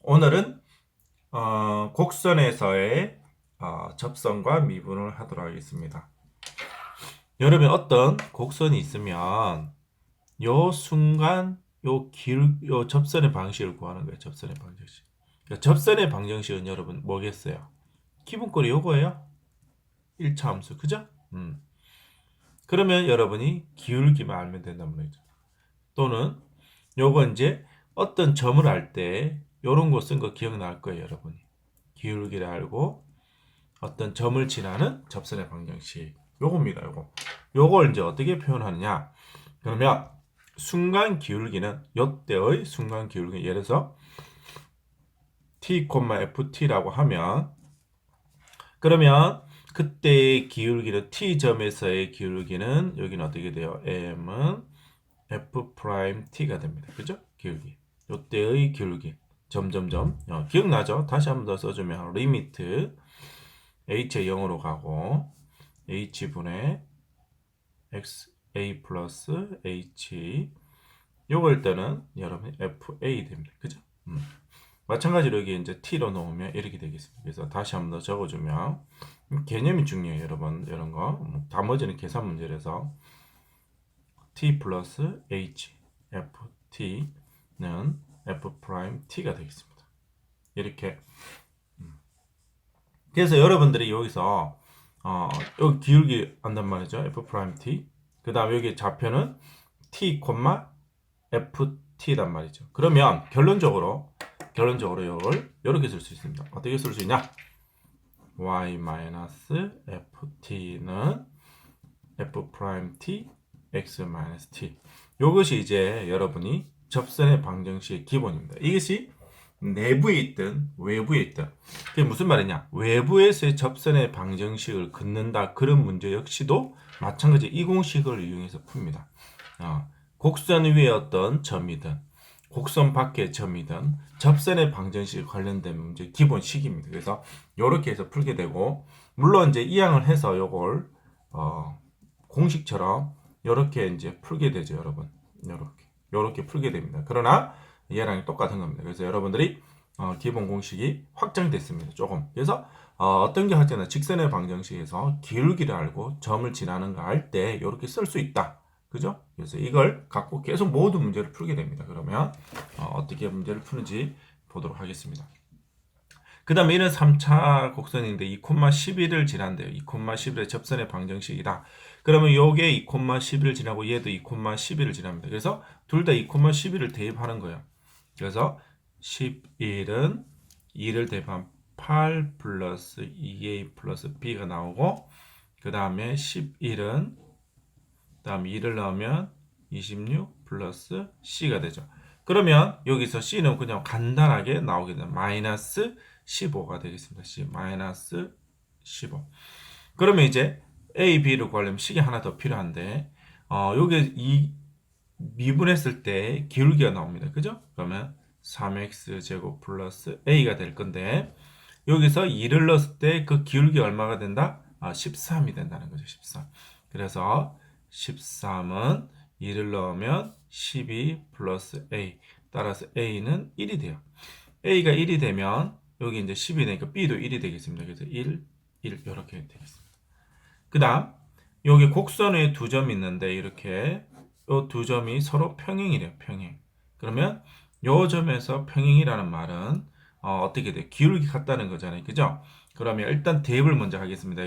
오늘은 곡선에서의 접선과 미분을 하도록 하겠습니다. 여러분 어떤 곡선이 있으면 요 순간 요 접선의 방식을 구하는 거예요. 접선의 방정식. 그러니까 접선의 방정식은 여러분 뭐겠어요? 기본꼴이 요거예요. 1차 함수 그죠? 그러면 여러분이 기울기만 알면 된단 말이죠. 또는 요거 이제 어떤 점을 알 때 요런 거 쓴 거 기억날 거예요, 여러분이. 기울기를 알고 어떤 점을 지나는 접선의 방정식. 요겁니다, 요거. 요걸 이제 어떻게 표현하느냐? 그러면 순간 기울기는 요때의 순간 기울기, 예를 들어서 t, ft라고 하면 그러면 그때의 기울기는 t점에서의 기울기는 여기는 어떻게 돼요? m은 f't가 됩니다. 그죠? 기울기. 요때의 기울기. 점점점. 기억나죠? 다시 한번 더 써주면 리미트 h의 0으로 가고 h분의 xa 플러스 h 요걸 때는 여러분 fa 됩니다. 그죠? 마찬가지로 여기 이제 t로 놓으면 이렇게 되겠습니다. 그래서 다시 한번 더 적어주면 개념이 중요해요, 여러분. 이런 거 나머지는 계산 문제라서 t 플러스 h ft는 f't가 되겠습니다. 이렇게. 그래서 여러분들이 여기서 여기 기울기 안단 말이죠. f't. 그 다음에 여기 좌표는 t, ft단 말이죠. 그러면 결론적으로 이걸 이렇게 쓸 수 있습니다. 어떻게 쓸 수 있냐? y-ft는 f't x-t. 이것이 이제 여러분이 접선의 방정식의 기본입니다. 이것이 내부에 있든 외부에 있든 그게 무슨 말이냐? 외부에서의 접선의 방정식을 긋는다. 그런 문제 역시도 마찬가지 이 공식을 이용해서 풉니다. 곡선 위에 어떤 점이든 곡선 밖의 점이든 접선의 방정식 관련된 문제 기본식입니다. 그래서 이렇게 해서 풀게 되고 물론 이제 이항을 해서 요걸 공식처럼 이렇게 이제 풀게 되죠, 여러분. 이렇게 풀게 됩니다. 그러나 얘랑 똑같은 겁니다. 그래서 여러분들이 기본 공식이 확장됐습니다. 조금. 그래서 어떤 게 확장돼? 직선의 방정식에서 기울기를 알고 점을 지나는 거 알 때 이렇게 쓸 수 있다. 그죠? 그래서 이걸 갖고 계속 모든 문제를 풀게 됩니다. 그러면 어떻게 문제를 푸는지 보도록 하겠습니다. 그 다음에 이는 3차 곡선인데 2,11을 지난대요. 2,11의 접선의 방정식이다. 그러면 요게 2,11을 지나고 얘도 2,11을 지납니다. 그래서 둘 다 2,11을 대입하는 거예요. 그래서 11은 2를 대입하면 8 플러스 2a 플러스 b가 나오고 그 다음에 11은 다음 2를 넣으면 26 플러스 c가 되죠. 그러면 여기서 c는 그냥 간단하게 나오게 됩니다. 마이너스 15가 되겠습니다. c 마이너스 15. 그러면 이제 a, b를 구하려면 식이 하나 더 필요한데 여기 이 미분했을 때 기울기가 나옵니다. 그죠? 그러면 3x 제곱 플러스 a가 될 건데 여기서 2를 넣었을 때 그 기울기가 얼마가 된다? 13이 된다는 거죠. 13. 그래서 13은 2를 넣으면 12 플러스 a. 따라서 a는 1이 돼요. a가 1이 되면 여기 이제 10이 되니까 b도 1이 되겠습니다. 그래서 1, 1 이렇게 되겠습니다. 그 다음 여기 곡선에 두 점이 있는데 이렇게 이 두 점이 서로 평행이래요. 평행. 그러면 요 점에서 평행이라는 말은 어떻게 돼? 기울기 같다는 거잖아요. 그죠? 그러면 일단 대입을 먼저 하겠습니다.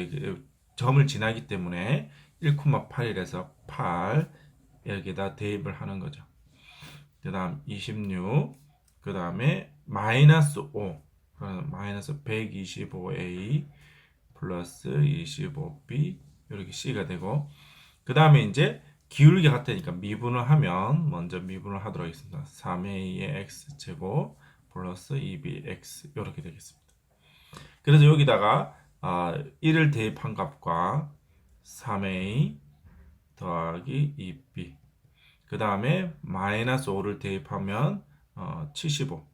점을 지나기 때문에 1,8이라서 8 여기다 대입을 하는 거죠. 그 다음 26, 그 다음에 마이너스 5, 마이너스 125a 플러스 25b 이렇게 c가 되고 그 다음에 이제 기울기 같으니까 미분을 하면 먼저 미분을 하도록 하겠습니다. 3a의 x제곱 플러스 2bx 이렇게 되겠습니다. 그래서 여기다가 1을 대입한 값과 3a 더하기 2b 그 다음에 마이너스 5를 대입하면 75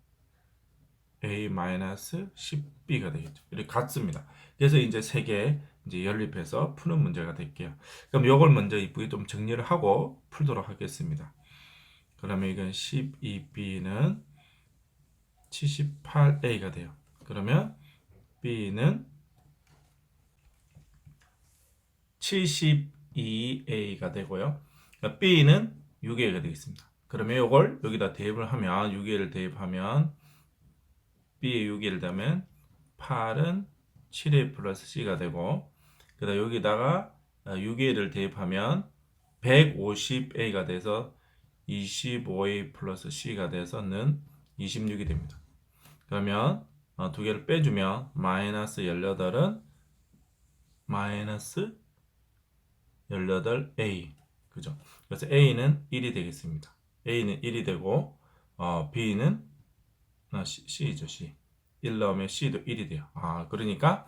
a 마이너스 10b가 되겠죠. 이렇게 같습니다. 그래서 이제 세 개 이제 연립해서 푸는 문제가 될게요. 그럼 이걸 먼저 이쁘게 좀 정리를 하고 풀도록 하겠습니다. 그러면 이건 12b는 78a가 돼요. 그러면 b는 72a가 되고요. 그러니까 b는 6a가 되겠습니다. 그러면 이걸 여기다 대입을 하면 6a를 대입하면 b에 6a를 대면 8은 7a 플러스 c가 되고 그 다음 여기다가 6a를 대입하면 150a가 돼서 25a 플러스 c가 돼서는 26이 됩니다. 그러면 두 개를 빼주면 마이너스 18은 마이너스 18a 그죠? 그래서 a는 1이 되겠습니다. a는 1이 되고 b는 c죠. c 1 넣으면 c도 1이 돼요. 그러니까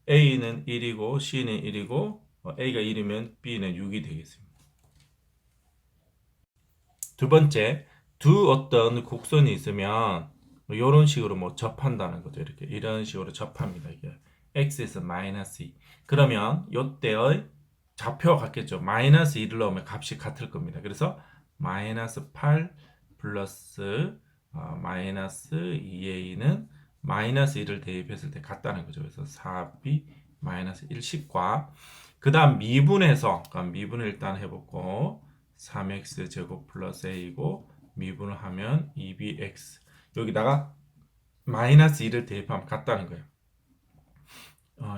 a는 1이고 c는 1이고 a가 1이면 b는 6이 되겠습니다. 두 번째, 두 어떤 곡선이 있으면 이런 식으로 뭐 접한다는 거죠. 이렇게 이런 식으로 접합니다. 이게 x에서 마이너스 2. 그러면 이때의 좌표가 같겠죠. 마이너스 2를 넣으면 값이 같을 겁니다. 그래서 마이너스 8 플러스 마이너스 2a는 마이너스 1을 대입했을 때 같다는 거죠. 그래서 4b 마이너스 1 10과 그 다음 미분해서 그럼 미분을 일단 해보고 3x 제곱 플러스 a이고 미분을 하면 2bx 여기다가 마이너스 2를 대입하면 같다는 거예요.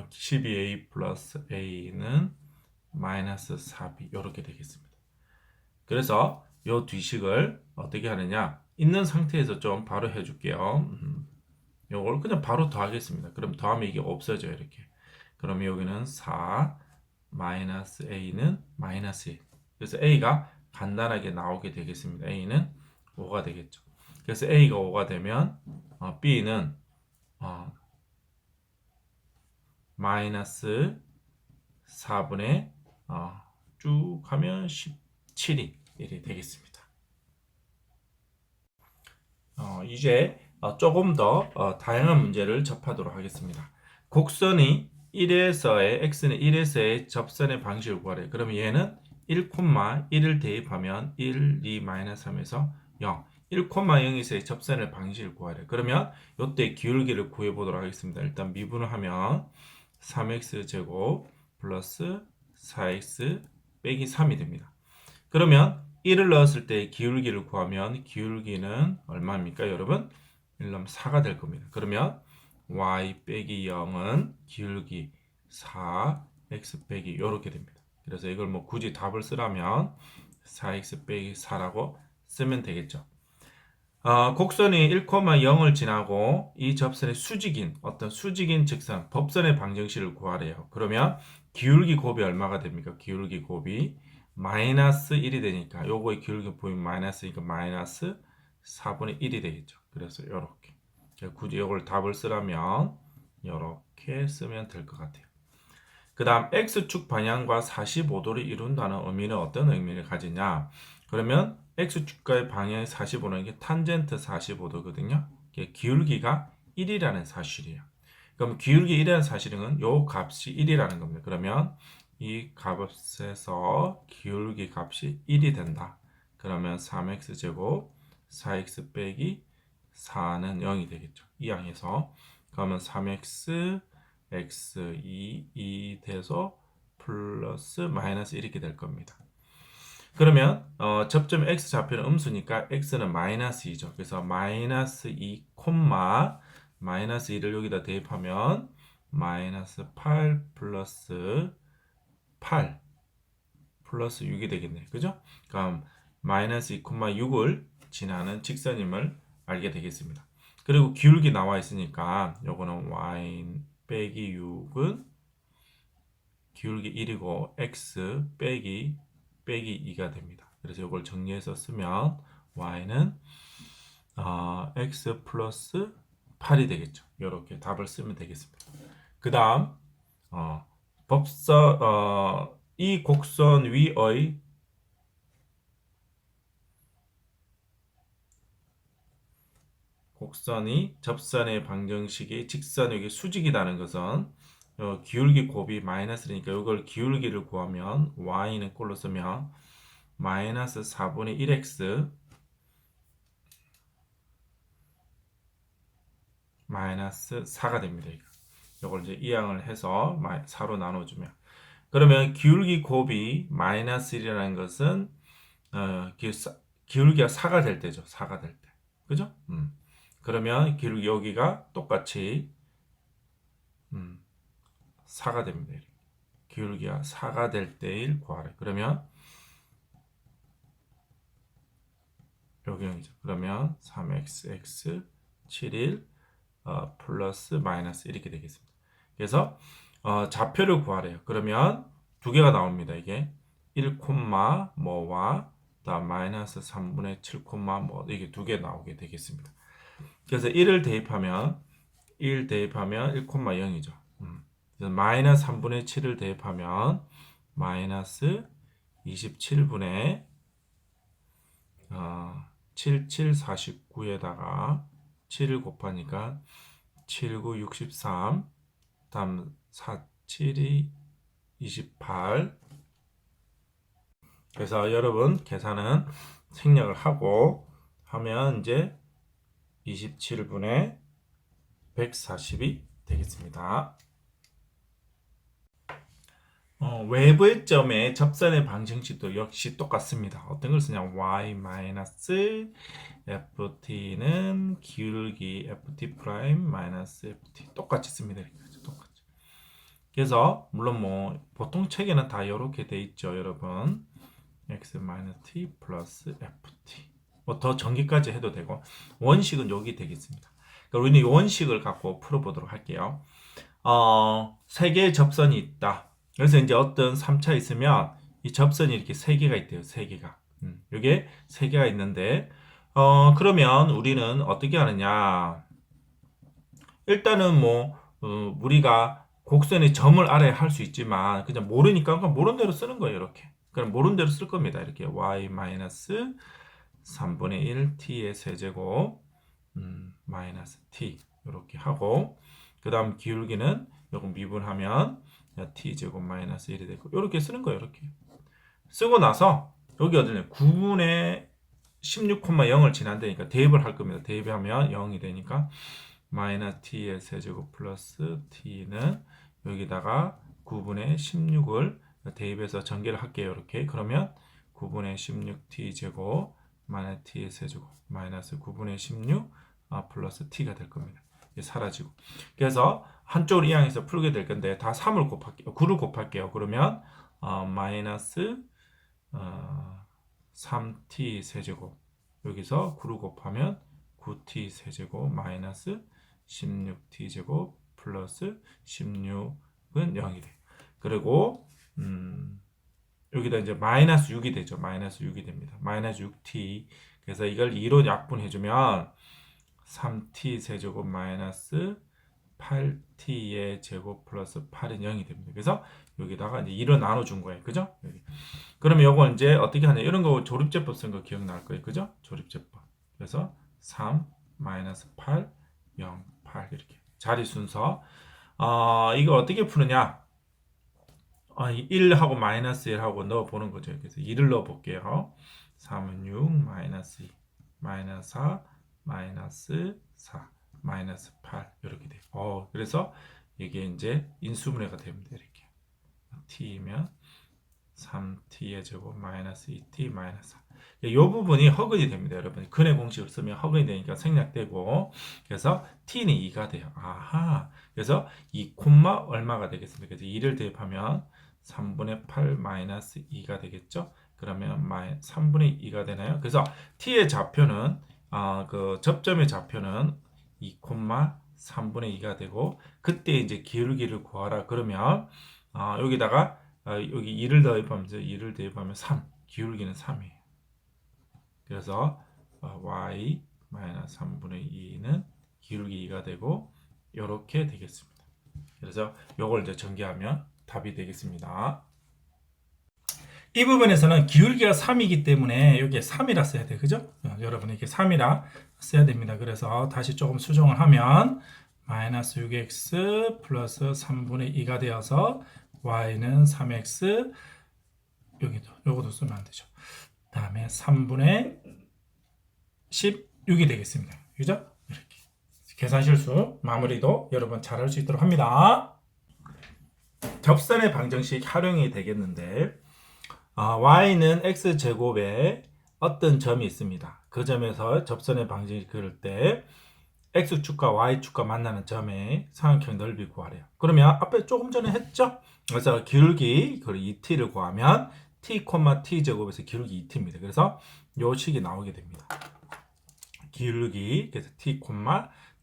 12a 플러스 a는 마이너스 4b 이렇게 되겠습니다. 그래서 이 뒤식을 어떻게 하느냐 있는 상태에서 좀 바로 해줄게요. 이걸 그냥 바로 더하겠습니다. 그럼 더하면 이게 없어져요. 이렇게. 그럼 여기는 4 마이너스 a는 마이너스 1 그래서 a가 간단하게 나오게 되겠습니다. a는 5가 되겠죠. 그래서 a가 5가 되면 b는 마이너스 4분의 쭉 하면 17이 되겠습니다. 이제 조금 더 다양한 문제를 접하도록 하겠습니다. 곡선이 1에서의 x는 1에서의 접선의 방식을 구하래요. 그러면 얘는 1,1을 대입하면 1, 2, 마이너스 3에서 0 1,0에서의 접선의 방식을 구하래요. 그러면 이때 기울기를 구해보도록 하겠습니다. 일단 미분을 하면 3x 제곱 플러스 4x 빼기 3이 됩니다. 그러면 1을 넣었을 때 기울기를 구하면 기울기는 얼마입니까 여러분? 1 넣으면 4가 될 겁니다. 그러면 y 빼기 0은 기울기 4 x 빼기 이렇게 됩니다. 그래서 이걸 뭐 굳이 답을 쓰라면 4x 빼기 4라고 쓰면 되겠죠. 곡선이 1,0을 지나고 이 접선의 수직인 어떤 수직인 직선 법선의 방정식을 구하래요. 그러면 기울기 곱이 얼마가 됩니까? 기울기 곱이 마이너스 1이 되니까 요거의 기울기 곱이 마이너스니까 마이너스 4분의 1이 되겠죠. 그래서 이렇게 굳이 이걸 답을 쓰라면 이렇게 쓰면 될 것 같아요. 그 다음 x축 방향과 45도를 이룬다는 의미는 어떤 의미를 가지냐? 그러면 x축과의 방향이 45도는 게 탄젠트 45도거든요. 기울기가 1이라는 사실이에요. 그럼 기울기 1이라는 사실은 요 값이 1이라는 겁니다. 그러면 이 값에서 기울기 값이 1이 된다. 그러면 3x 제곱 4x 빼기 4는 0이 되겠죠. 이 항에서 그러면 3x x 2 돼서 플러스 마이너스 이렇게 될 겁니다. 그러면 접점 x 좌표는 음수니까 x는 마이너스 2죠. 그래서 마이너스 2 콤마 마이너스 2를 여기다 대입하면 마이너스 8 플러스 8 플러스 6이 되겠네요. 그죠? 그럼 마이너스 2, 6을 지나는 직선임을 알게 되겠습니다. 그리고 기울기 나와 있으니까 요거는 y 빼기 6은 기울기 1이고 x 빼기 2가 됩니다. 그래서 이걸 정리해서 쓰면 y는 x 플러스 8이 되겠죠. 이렇게 답을 쓰면 되겠습니다. 그 다음 이 곡선 위의 곡선이 접선의 방정식이 직선의 수직이라는 것은 기울기 곱이 마이너스니까 이걸 기울기를 구하면 y는 꼴로 쓰면 마이너스 4분의 1x 마이너스 4가 됩니다. 이걸 이제 이항을 해서 4로 나눠주면 그러면 기울기 곱이 마이너스 1이라는 것은 기울기가 4가 될 때죠. 4가 될 때. 그죠? 그러면 기울기 여기가 똑같이 4가 됩니다. 이렇게. 기울기가 4가 될 때일 구하래. 그러면 여기 0이죠. 그러면 3xx 71 플러스 마이너스 이렇게 되겠습니다. 그래서 좌표를 구하래요. 그러면 두 개가 나옵니다. 이게 1, 뭐와 다음 마이너스 3분의 7, 뭐 이게 두 개 나오게 되겠습니다. 그래서 1을 대입하면 1 대입하면 1, 0이죠. 그래서 마이너스 3분의 7을 대입하면 마이너스 27분의 7749에다가 7을 곱하니까 79, 63 다음 47이 28 그래서 여러분 계산은 생략을 하고 하면 이제 27분의 140이 되겠습니다. 외부의 점의 접선의 방정식도 역시 똑같습니다. 어떤 걸 쓰냐? y-ft는 기울기 ft 프라임 마이너스 ft 똑같이 씁니다. 똑같이. 그래서 물론 뭐 보통 책에는 다 이렇게 돼 있죠, 여러분. x-t 플러스 ft. 뭐 더 전개까지 해도 되고 원식은 여기 되겠습니다. 그러니까 우리는 이 원식을 갖고 풀어보도록 할게요. 세 개의 접선이 있다. 그래서 이제 어떤 3차 있으면 이 접선이 이렇게 3개가 있대요. 3개가. 이게 3개가 있는데 그러면 우리는 어떻게 하느냐? 일단은 뭐 우리가 곡선의 점을 알아야 할 수 있지만 그냥 모르니까 그냥 모르는 대로 쓰는 거예요. 이렇게. 그럼 모르는 대로 쓸 겁니다. 이렇게 y-3분의 1 t의 세제곱 마이너스 t 이렇게 하고 그 다음 기울기는 요거 미분하면 t제곱 마이너스 1이 되고 이렇게 쓰는 거예요. 이렇게 쓰고 나서 여기 어디냐 9분의 16,0을 지난다니까 대입을 할 겁니다. 대입하면 0이 되니까 마이너스 t의 세제곱 플러스 t는 여기다가 9분의 16을 대입해서 전개를 할게요. 이렇게 그러면 9분의 16t 제곱 마이너스 t의 세제곱 마이너스 9분의 16 플러스 t가 될 겁니다. 이게 사라지고 그래서 한쪽으로 이항해서 풀게 될 건데 다 3을 곱할게요. 9를 곱할게요. 그러면 마이너스 3t 세제곱 여기서 9를 곱하면 9t 세제곱 마이너스 16t 제곱 플러스 16은 0이 돼요. 그리고 여기다 이제 마이너스 6이 되죠. 마이너스 6이 됩니다. 마이너스 6t 그래서 이걸 2로 약분해주면 3t 세제곱 마이너스 8t의 제곱 플러스 8은 0이 됩니다. 그래서 여기다가 이제 2로 나눠준 거예요. 그죠? 여기. 그러면 요거 이제 어떻게 하냐. 이런 거 조립제법 쓴 거 기억날 거예요. 그죠? 조립제법. 그래서 3, 마이너스 8, 0, 8 이렇게. 자리 순서. 이거 어떻게 푸느냐. 1하고 마이너스 1하고 넣어보는 거죠. 그래서 2를 넣어볼게요. 3은 6, 마이너스 2, 마이너스 4, 마이너스 4, 마이너스 8 이렇게 돼요. 그래서 이게 이제 인수분해가 됩니다. 이렇게 t면 3t의 제곱 마이너스 2t 마이너스 4. 이 부분이 허근이 됩니다. 여러분 근의 공식을 쓰면 허근이 되니까 생략되고 그래서 t는 2가 돼요. 아하. 그래서 2, 얼마가 되겠습니까? 그래서 2를 대입하면 3분의 8 마이너스 2가 되겠죠? 그러면 3분의 2가 되나요? 그래서 t의 좌표는 그 접점의 좌표는 2, 3분의 2가 되고 그때 이제 기울기를 구하라 그러면 여기다가 여기 2를 대입하면 3 기울기는 3이에요. 그래서 y 3분의 2는 기울기 2가 되고 이렇게 되겠습니다. 그래서 이걸 이제 전개하면 답이 되겠습니다. 이 부분에서는 기울기가 3이기 때문에 여기에 3이라 써야 돼요. 그죠? 여러분 이렇게 3이라 써야 됩니다. 그래서 다시 조금 수정을 하면 마이너스 6x 플러스 3분의 2가 되어서 y는 3x 요것도 쓰면 안 되죠. 다음에 3분의 16이 되겠습니다. 그죠? 이렇게 계산 실수 마무리도 여러분 잘 할 수 있도록 합니다. 접선의 방정식 활용이 되겠는데 y는 x제곱에 어떤 점이 있습니다. 그 점에서 접선의 방정식 그릴 때 x축과 y축과 만나는 점의 삼각형 넓이 구하래요. 그러면 앞에 조금 전에 했죠? 그래서 기울기 2t를 구하면 t, t제곱에서 기울기 2t입니다. 그래서 요 식이 나오게 됩니다. 기울기 그래서 t,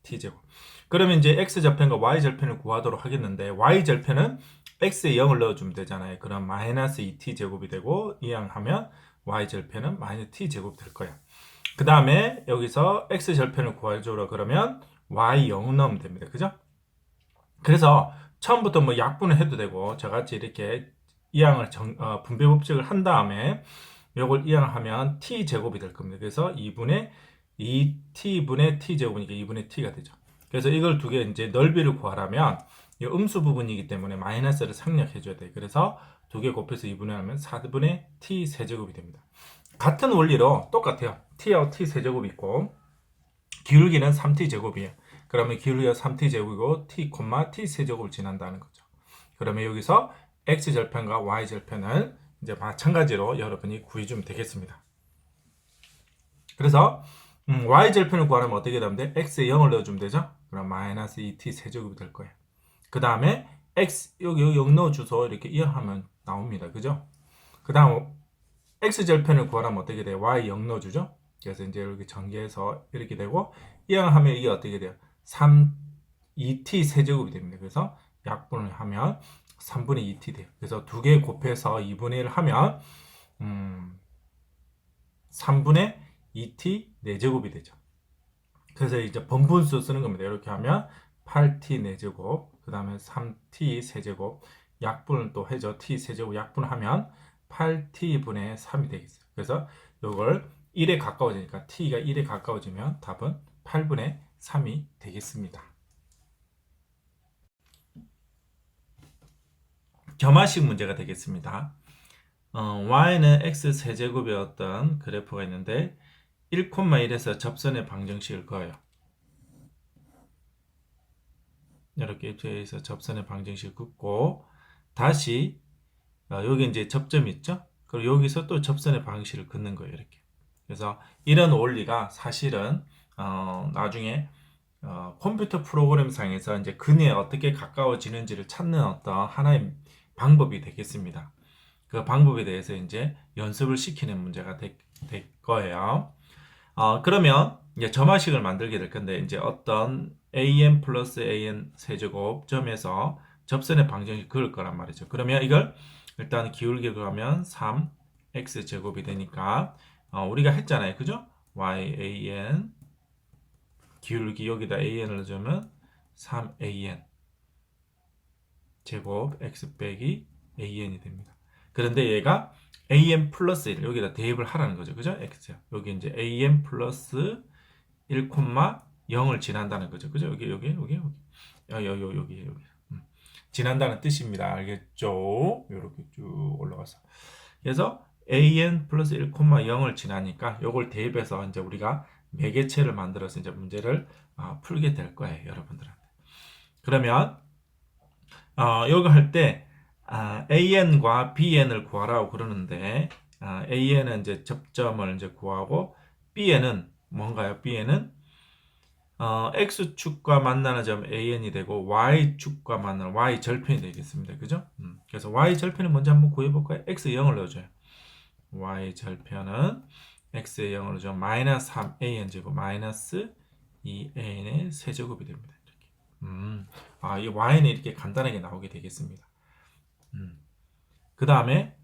t제곱. 그러면 이제 x절편과 y절편을 구하도록 하겠는데 y절편은 x에 0을 넣어주면 되잖아요. 그럼 마이너스 2t제곱이 되고 이항하면 y절편은 마이너스 t제곱 될 거예요. 그 다음에 여기서 x절편을 구해주라 그러면 y 0 넣으면 됩니다. 그죠? 그래서 처음부터 뭐 약분을 해도 되고 저같이 이렇게 이항을 분배 법칙을 한 다음에 이걸 이항하면 t제곱이 될 겁니다. 그래서 2분의 2t분의 t제곱이니까 2분의 t가 되죠. 그래서 이걸 두 개 이제 넓이를 구하려면 이 음수 부분이기 때문에 마이너스를 생략해 줘야 돼요. 그래서 두 개 곱해서 2분의 하면 4분의 t 세제곱이 됩니다. 같은 원리로 똑같아요. t하고 t 세제곱이 있고 기울기는 3t 제곱이에요. 그러면 기울기가 3t 제곱이고 t, t 세제곱을 지난다는 거죠. 그러면 여기서 x절편과 y절편을 이제 마찬가지로 여러분이 구해주면 되겠습니다. 그래서 y절편을 구하려면 어떻게 되면 돼? x에 0을 넣어주면 되죠? 그럼 마이너스 2t 세제곱이 될 거예요. 그 다음에 x 여기 0 넣어주소 이렇게 이항하면 나옵니다. 그죠? 그 다음 x절편을 구하려면 어떻게 돼요? y 0 넣어주죠? 그래서 이제 이렇게 전개해서 이렇게 되고 이항하면 이게 어떻게 돼요? 2t 세제곱이 됩니다. 그래서 약분을 하면 3분의 2t 돼요. 그래서 두 개 곱해서 2분의 1 하면 3분의 2t 4제곱이 되죠. 그래서 이제 번분수 쓰는 겁니다. 이렇게 하면 8t 4제곱, 그 다음에 3t 세제곱, 약분을 또 해줘. t 세제곱 약분하면 8t분의 3이 되겠어요. 그래서 이걸 1에 가까워지니까 t가 1에 가까워지면 답은 8분의 3이 되겠습니다. 점화식 문제가 되겠습니다. y는 x 세제곱의 어떤 그래프가 있는데 1,1에서 접선의 방정식을 그어요. 이렇게 입체해서 접선의 방정식을 긋고 다시 여기 이제 접점이 있죠? 그리고 여기서 또 접선의 방식을 긋는 거예요. 이렇게. 그래서 이런 원리가 사실은 나중에 컴퓨터 프로그램상에서 이제 근에 어떻게 가까워지는지를 찾는 어떤 하나의 방법이 되겠습니다. 그 방법에 대해서 이제 연습을 시키는 문제가 될 거예요. 그러면 이제 점화식을 만들게 될 건데 이제 어떤 an 플러스 an 세제곱 점에서 접선의 방정식 그을 거란 말이죠. 그러면 이걸 일단 기울기 그러면 3x 제곱이 되니까 우리가 했잖아요. 그죠? yan 기울기 여기다 an을 넣으면 3an 제곱 x 빼기 an이 됩니다. 그런데 얘가 an 플러스 1 여기다 대입을 하라는 거죠. 그죠? x 여기 이제 an 플러스 1, 0을 지난다는 거죠. 그죠? 여기 지난다는 뜻입니다. 알겠죠? 이렇게 쭉 올라가서 그래서 an 플러스 1, 0을 지나니까 이걸 대입해서 이제 우리가 매개체를 만들어서 이제 문제를 풀게 될 거예요, 여러분들한테. 그러면 이거 할 때 an과 bn을 구하라고 그러는데 an은 이제 접점을 이제 구하고 bn은 뭔가요? bn은 x축과 만나는 점 an이 되고 y축과 만나는 y절편이 되겠습니다. 그죠? 그래서 y절편을 먼저 한번 구해볼까요? x에 0을 넣어줘요. y절편은 x에 0을 넣어주면 마이너스 3an 제곱 마이너스 2an의 세제곱이 됩니다. 이렇게. 이 y는 이렇게 간단하게 나오게 되겠습니다. 그 다음에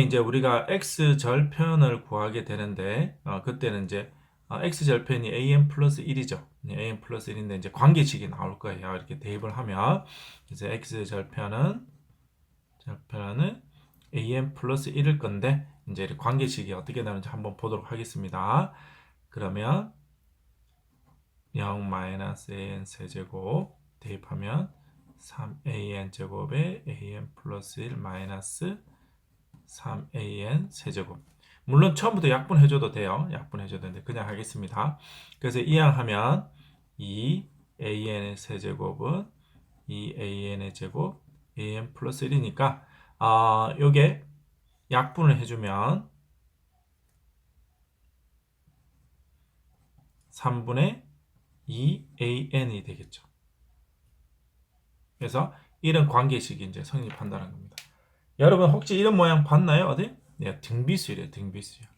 이제 우리가 x절편을 구하게 되는데 그때는 이제 x절편이 an 플러스 1이죠. an 플러스 1인데 이제 관계식이 나올 거예요. 이렇게 대입을 하면 그래서 x절편은 an 플러스 1일 건데 이제 관계식이 어떻게 나오는지 한번 보도록 하겠습니다. 그러면 0 마이너스 an 세제곱 대입하면 3an 제곱에 an 플러스 1 마이너스 3an 세제곱 물론 처음부터 약분해줘도 돼요. 약분해줘도 되는데 그냥 하겠습니다. 그래서 이항하면 2an의 세제곱은 2an의 제곱 an 플러스 1이니까 요게 약분을 해주면 3분의 2an이 되겠죠. 그래서 이런 관계식이 이제 성립한다는 겁니다. 여러분 혹시 이런 모양 봤나요? 어디? 네, 등비수열이에요. 등비수열.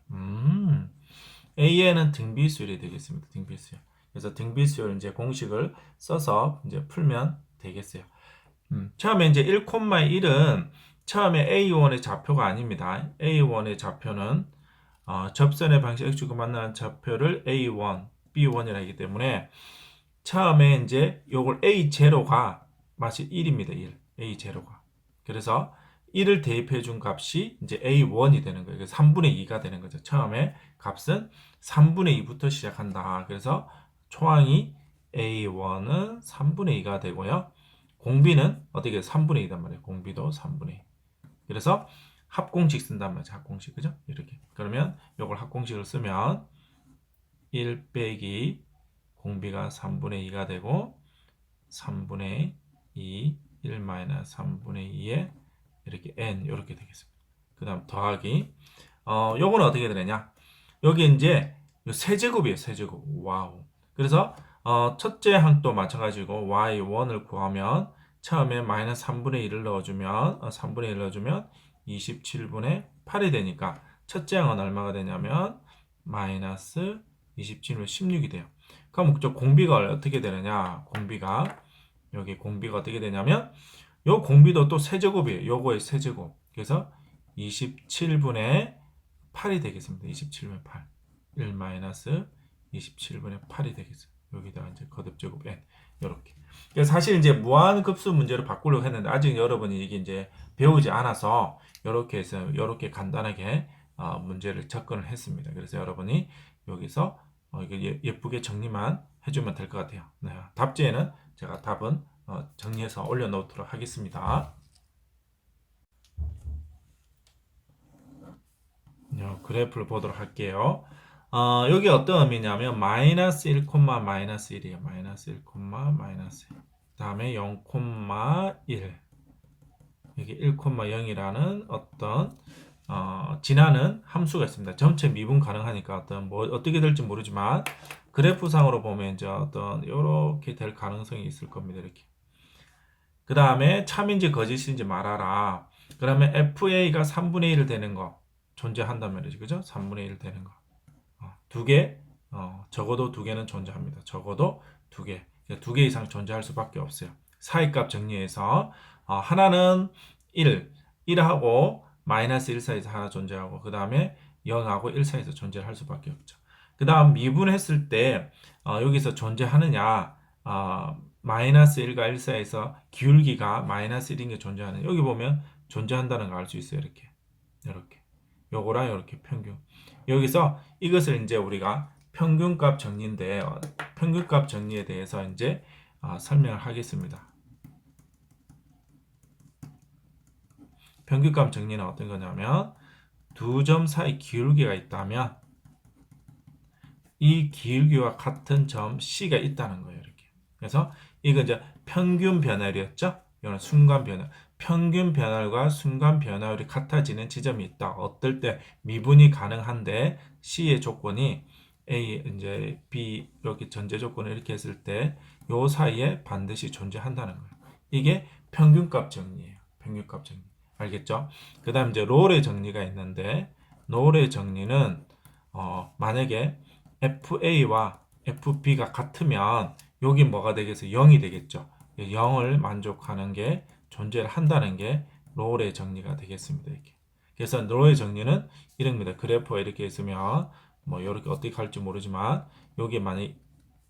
AN은 등비수열이 되겠습니다. 등비수열. 그래서 등비수열 이제 공식을 써서 이제 풀면 되겠어요. 처음에 이제 1,1은 처음에 A1의 좌표가 아닙니다. A1의 좌표는 접선의 방식 x축을 만나는 좌표를 A1, B1이라 하기 때문에 처음에 이제 요걸 A0가 마치 1입니다. 1. A0가. 그래서 1을 대입해 준 값이 이제 A1이 되는 거예요. 그래서 3분의 2가 되는 거죠. 처음에 값은 3분의 2부터 시작한다. 그래서 초항이 A1은 3분의 2가 되고요. 공비는 어떻게 3분의 2단 말이에요. 공비도 3분의 2. 그래서 합공식 쓴단 말이죠. 합공식. 그죠? 이렇게. 그러면 이걸 합공식을 쓰면 1 빼기 공비가 3분의 2가 되고 3분의 2, 1 마이너스 3분의 2에 이렇게 n 이렇게 되겠습니다. 그 다음 더하기 요거는 어떻게 되느냐 여기 이제 세제곱이에요. 세제곱. 와우. 그래서 첫째 항도 마찬가지고 y1을 구하면 처음에 마이너스 3분의 1을 넣어주면 3분의 1 넣어주면 27분의 8이 되니까 첫째 항은 얼마가 되냐면 마이너스 27분의 16이 돼요. 그럼 저 공비가 어떻게 되느냐 공비가 여기 공비가 어떻게 되냐면 요 공비도 또 세제곱이에요. 요거의 세제곱. 그래서 27분의 8이 되겠습니다. 27분의 8. 1 마이너스 27분의 8이 되겠습니다. 여기다가 이제 거듭제곱 n 이렇게. 그래서 사실 이제 무한급수 문제로 바꾸려고 했는데 아직 여러분이 이게 이제 배우지 않아서 이렇게 해서 이렇게 간단하게 문제를 접근을 했습니다. 그래서 여러분이 여기서 이게 예쁘게 정리만 해주면 될 것 같아요. 네. 답지에는 제가 답은 정리해서 올려놓도록 하겠습니다. 그래프를 보도록 할게요. 여기 어떤 의미냐면 마이너스 1, 마이너스 1이에요. 마이너스 1, 마이너스 1. 다음에 0,1 여기 1,0이라는 어떤 지나는 함수가 있습니다. 전체 미분 가능하니까 어떻게 될지 모르지만 그래프상으로 보면 이제 어떤 이렇게 될 가능성이 있을 겁니다. 이렇게. 그 다음에 참인지 거짓인지 말하라. 그러면 FA가 3분의 1을 되는 거 존재한단 말이죠. 그죠? 3분의 1 되는 거. 두 개, 적어도 두 개는 존재합니다. 적어도 두 개. 두 개 이상 존재할 수밖에 없어요. 사이값 정리해서 하나는 1하고 마이너스 1 사이에서 하나 존재하고 그 다음에 0하고 1 사이에서 존재할 수밖에 없죠. 그 다음 미분했을 때 여기서 존재하느냐 마이너스 1과 1 사이에서 기울기가 마이너스 1인 게 존재하는 여기 보면 존재한다는 걸 알 수 있어요. 이렇게 요거랑 이렇게 평균 여기서 이것을 이제 우리가 평균값 정리인데 평균값 정리에 대해서 이제 설명을 하겠습니다. 평균값 정리는 어떤 거냐면 두 점 사이 기울기가 있다면 이 기울기와 같은 점 C가 있다는 거예요. 이렇게. 그래서 이거 이제 평균 변화율이었죠? 이거는 순간 변화. 평균 변화율과 순간 변화율이 같아지는 지점이 있다. 어떨 때 미분이 가능한데 C의 조건이 A 이제 B 이렇게 전제 조건을 이렇게 했을 때 요 사이에 반드시 존재한다는 거예요. 이게 평균값 정리예요. 평균값 정리. 알겠죠? 그다음 이제 롤의 정리가 있는데 롤의 정리는 만약에 FA와 FB가 같으면 여기 뭐가 되겠어요? 0이 되겠죠. 0을 만족하는 게 존재를 한다는 게 롤의 정리가 되겠습니다. 이렇게. 그래서 롤의 정리는 이럽니다. 그래프가 이렇게 있으면 뭐 이렇게 어떻게 갈지 모르지만 여기 만약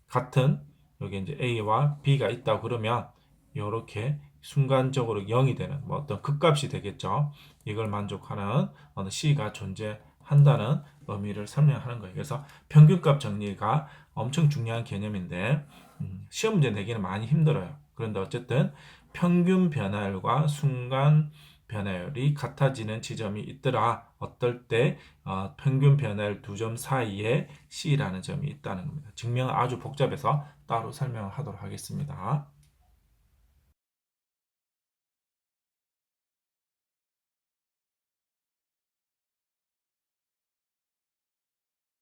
같은 여기 이제 A와 B가 있다고 그러면 이렇게 순간적으로 0이 되는 뭐 어떤 극값이 되겠죠. 이걸 만족하는 어느 C가 존재한다는 의미를 설명하는 거예요. 그래서 평균값 정리가 엄청 중요한 개념인데 시험 문제 내기는 많이 힘들어요. 그런데 어쨌든 평균 변화율과 순간 변화율이 같아지는 지점이 있더라. 어떨 때 평균 변화율 2점 사이에 C라는 점이 있다는 겁니다. 증명은 아주 복잡해서 따로 설명을 하도록 하겠습니다.